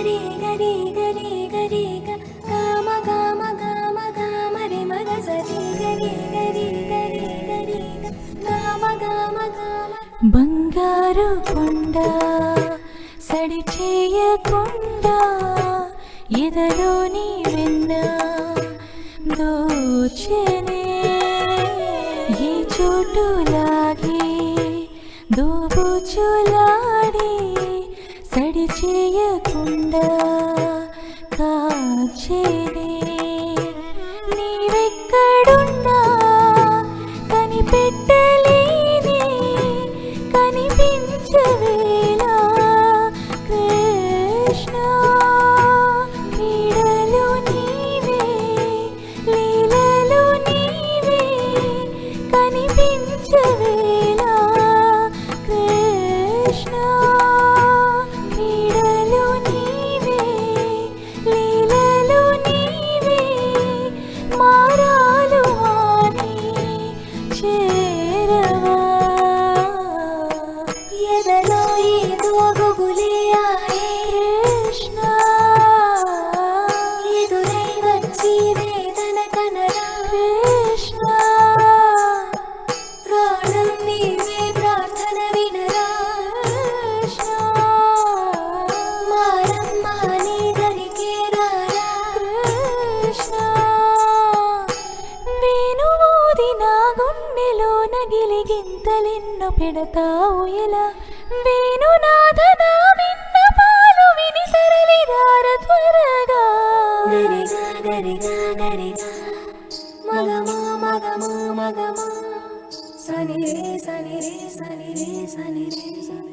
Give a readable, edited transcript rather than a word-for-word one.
గరి గరి గరి గరి గమ గమ గమ గమ రి మగ సరి గరి గరి గరి గరి గమ గమ గమ బంగారు కొండ సడి చేయకుండా ఎదలోని వెన్న దోచెనే ఈ చోటు లాగే దోబుచులాడి సడి చేయకుండా కాచేనే నీవెక్కడున్నా కనిపెట్టలేని కనిపించవేలా కృష్ణ క్రీడలు నీవే లీలలు నీవే కనిపించవేలా కృష్ణ క్రీడలు నీవే లీలలు నీవే మారాలు అని చేరవా ఎదలో ఏదో గుబులే ఆయే కృష్ణ ఎదురై వచ్చి వేదన కనరా కృష్ణ ప్రాణం నీవే ప్రార్థన వినరా కృష్ణ మారమ్మ నీ దరికే రారా కృష్ణ వేణువూది నా గుండెలోన గిలిగింతలెన్నో పెడతావు ఎలా వేణునాథ నా విన్నపాలు విని తరలిరార త్వరగా గరిగా గరిగా గరిగా మగమా మగమా మగమా సని రే సని రే సని రే సని రే సని